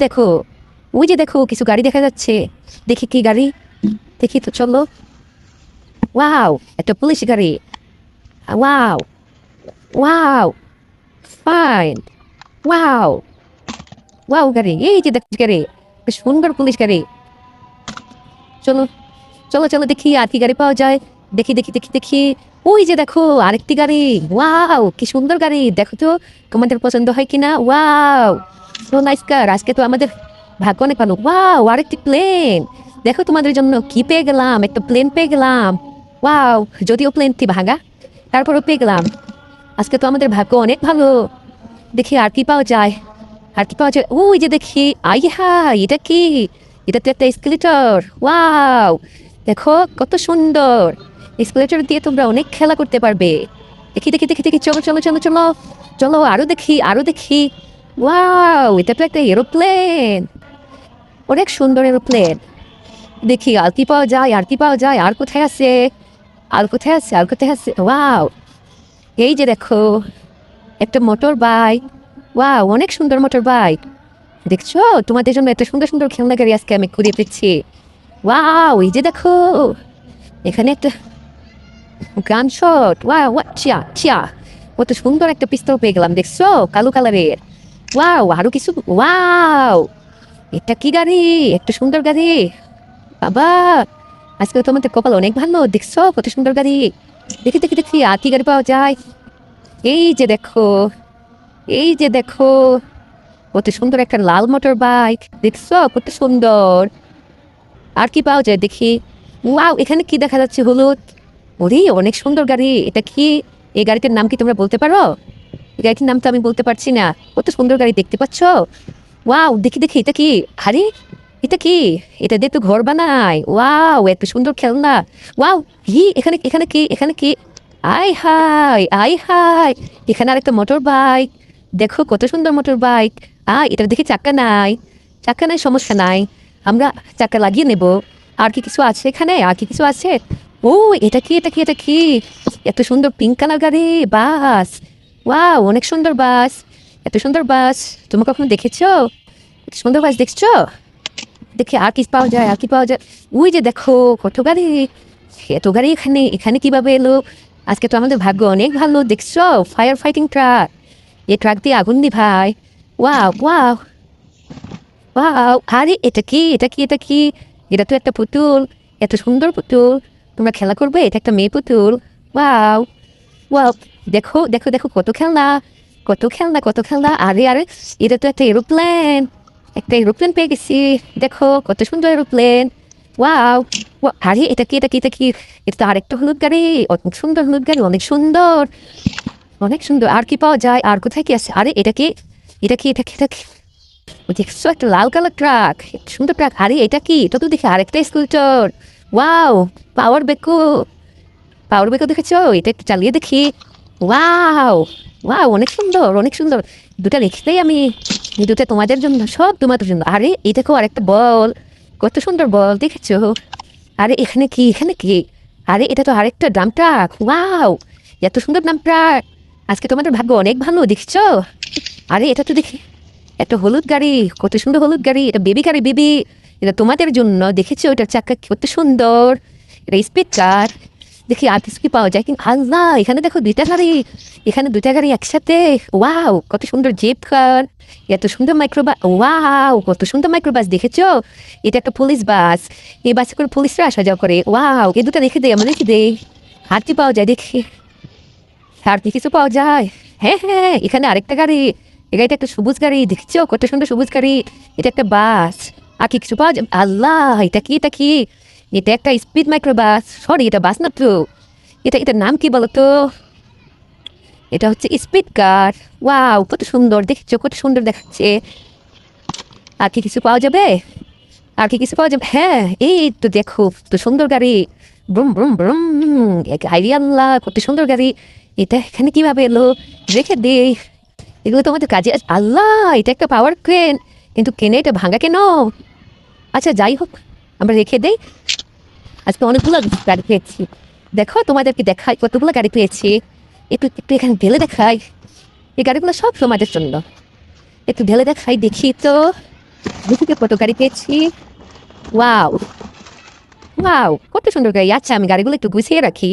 দেখো, ওই যে দেখো কিছু গাড়ি দেখা যাচ্ছে। দেখি কি গাড়ি, দেখি তো, চলো। ওয়াও, একটা পুলিশ গাড়ি। Wow, wow, fine. Wow, wow গাড়ি, এই যে দেখো গাড়ি, বেশ সুন্দর পুলিশ গাড়ি। চলো, চলো, চলো দেখি আর কি গাড়ি পাওয়া যায়। দেখি, দেখি, দেখি, দেখি। ওই যে দেখো আরেকটি গাড়ি। ওয়াও, কি সুন্দর গাড়ি, দেখো তো তোমাদের পছন্দ হয় কিনা। ওয়াও, সো নাইস কার। আজকে তো আমাদের ভাগ্য অনেক ভালো। ওয়াও, আরেকটি প্লেন। দেখো তোমাদের জন্য কি পেয়ে গেলাম, একটা প্লেন পেয়ে গেলাম। ওয়াও, যদিও প্লেনটি ভাঙা, তারপরও পেয়ে গেলাম। আজকে তো আমাদের ভাগ্য অনেক ভালো। দেখি আর কি পাওয়া যায়, আর কি পাওয়া যায়। ওই যে দেখি, আই হাই, এটা কি? এটা তো একটা স্কেলেটর। ওয়াও, দেখো কত সুন্দর। স্কেলেটর দিয়ে তোমরা অনেক খেলা করতে পারবে। দেখি, দেখি, দেখি, দেখি, চলো, চলো, চলো, চলো, চলো, আরো দেখি, আরো দেখি। ওয়াও, এটা তো একটা এরোপ্লেন, অনেক সুন্দর এরোপ্লেন। দেখি আর কি পাওয়া যায়, আর কি পাওয়া যায়, আর কোথায় আছে, আর কোথায় আছে, আর কোথায় আছে। ওয়াও, এই যে দেখো একটা মোটর বাইক। ওয়াও, অনেক সুন্দর মোটর বাইক। দেখছো, তোমাদের জন্য এত সুন্দর সুন্দর খেলনা গাড়ি আজকে আমি ঘুরিয়ে পেয়েছি। ওয়াও, এই যে দেখো এখানে একটা গান শট। ওয়াও, চিয়া চিয়া, কত সুন্দর একটা পিস্তল পেয়ে গেলাম, দেখছো, কালো কালারের। ওয়াও, আরো কিছু। ওয়াও, এটা কি গাড়ি, একটা সুন্দর গাড়ি। বাবা, আজকে তোমাদের কপাল অনেক ভালো, দেখছো কত সুন্দর গাড়ি। দেখি, দেখি, দেখি আর কি গাড়ি পাওয়া যায়। এই যে দেখো, এই যে দেখো কত সুন্দর একটা লাল মোটর বাইক, দেখছো কত সুন্দর। আর কি পাওয়া যায় দেখি। ওয়াও, এখানে কি দেখা যাচ্ছে, হলুদ। ওরে, অনেক সুন্দর গাড়ি, এটা কি? এই গাড়িটার নাম কি তোমরা বলতে পারো? এই গাড়িটির নাম তো আমি বলতে পারছি না। কত সুন্দর গাড়ি, দেখতে পাচ্ছ? ওয়াও, দেখি, দেখি, এটা কি? আরে, এটা কি? এটা দিয়ে তো ঘর বানায়। ওয়াও, এত সুন্দর খেলনা। ওয়াও, এখানে, এখানে কি, এখানে কি? আই হাই, আই হাই, এখানে আরেকটা মোটর বাইক। দেখো কত সুন্দর মোটর বাইক। এটা দেখি চাক্কা নাই, চাক্কা নাই, সমস্যা নাই, আমরা চাক্কা লাগিয়ে নেব। আর কি কিছু আছে এখানে, আর কি কিছু আছে? ও, এটা কি, এটা কি, এটা কি? এত সুন্দর পিঙ্ক কালার গাড়ি, বাস। ওয়াও, অনেক সুন্দর বাস, এত সুন্দর বাস তুমি কখনো দেখেছো? এত সুন্দর বাস দেখছো? দেখি আর কি পাওয়া যায়, আর কি পাওয়া যায়। ওই যে দেখো কত গাড়ি, এত গাড়ি এখানে, এখানে কিভাবে এলো? আজকে তো আমাদের ভাগ্য অনেক ভালো, দেখছো, ফায়ার ফাইটিং ট্রাক, এই ট্রাক দিয়ে আগুন নিভায়। ওয়াও, ওয়াও, ওয়াও, আরে এটা কি, এটা কি, এটা কি? এটা তো একটা পুতুল, এত সুন্দর পুতুল। তোমরা খেলা করবে, এটা একটা মেয়ে পুতুল। ওয়াও, ওয়াও, দেখো, দেখো, দেখো কত খেলনা, কত খেলনা, কত খেলনা। আরে আরে, এটা তো একটা এরোপ্লেন, একটা এরোপ্লেন পেয়ে গেছি। দেখো কত সুন্দর এরোপ্লেন। ওয়াও, আরে এটা কি, এটা কি, এটা কি? এটা তো আরেকটা হলুদ গাড়ি, অনেক সুন্দর হলুদ গাড়ি, অনেক সুন্দর, অনেক সুন্দর। আর কি পাওয়া যায়, আর কোথায় কি আছে? আরে এটা কি, এটা কি, এটা কি, এটা কি? ওই দেখছো একটা লাল কালার ট্রাক, সুন্দর ট্রাক। আরে এটা কি, এটা তো দেখি আরেকটা স্কুটার। ওয়াও, পাওয়ার বেকো, পাওয়ার বেকো দেখেছো? এটা একটু চালিয়ে দেখি। ওয়াও, ওয়াও, অনেক সুন্দর, অনেক সুন্দর। দুটা রেখেই আমি, এই দুটা তোমাদের জন্য, সব তোমাদের জন্য। আরে এই দেখো আরেকটা বল, কত সুন্দর বল, দেখেছো? আরে এখানে কি, এখানে কি? আরে এটা তো আরেকটা ডাম্প ট্রাক। ওয়াও, এত সুন্দর ডাম্প ট্রাক। আজকে তোমাদের ভাগ্য অনেক ভালো, দেখছো? আরে এটা তো দেখি একটা হলুদ গাড়ি, কত সুন্দর হলুদ গাড়ি, এটা বেবি গাড়ি, বেবি। এটা তোমাদের জন্য, দেখেছো এটার চাকা কত সুন্দর। এটা স্পিড কার। দেখি আর কিছু কি পাওয়া যায় কিন্তু। আল্লাহ, এখানে দেখো দুইটা গাড়ি, এখানে দুইটা গাড়ি একসাথে। ওয়াও, কত সুন্দর জিপ কার, এত সুন্দর মাইক্রোবাস। ওয়াও, কত সুন্দর মাইক্রোবাস, দেখেছো? এটা একটা পুলিশ বাস, এই বাসে করে পুলিশরা আসা যাওয়া করে। ওয়াও, এই দুটো রেখে দেয়, আমরা রেখে দেই। আর কি পাওয়া যায় দেখি, আর কি কিছু পাওয়া যায়? হ্যাঁ, হ্যাঁ, এখানে আরেকটা গাড়ি, এই গাড়িটা একটা সবুজ গাড়ি, দেখছো কত সুন্দর সবুজ গাড়ি। এটা একটা বাস। আর কি কিছু পাওয়া যায়? আল্লাহ, এটা কি, এটা কি? এটা একটা স্পিড মাইক্রো বাস, সরি এটা বাস না তো। এটার নাম কি বলতো? এটা হচ্ছে স্পিড কার। ওয়াও, কত সুন্দর, দেখছো কত সুন্দর দেখাচ্ছে। আর কি কিছু পাওয়া যাবে, আর কি কিছু পাওয়া যাবে? হ্যাঁ, এই তো দেখো তো সুন্দর গাড়ি, ব্রুম ব্রুম ব্রুম। আইডিয়া, আল্লাহ কত সুন্দর গাড়ি। এটা এখানে কিভাবে এলো, রেখে দেই, এগুলো তো আমাদের কাজে আল্লাহ, এটা একটা পাওয়ার ক্রেন, কিন্তু কেনে এটা ভাঙা কেন? আচ্ছা যাই হোক, আমরা রেখে দেই। আজকে অনেকগুলো গাড়ি পেয়েছি, দেখো তোমাদেরকে দেখাই কতগুলো গাড়ি পেয়েছি। একটু একটু এখানে ঢেলে দেখাই, এই গাড়িগুলো সব তোমাদের জন্য। একটু ঢেলে দেখাই, দেখি তো। দেখি কত গাড়ি পেয়েছি। ওয়াও ওয়াও, কত সুন্দর গাড়ি। আচ্ছা আমি গাড়িগুলো একটু গুছিয়ে রাখি।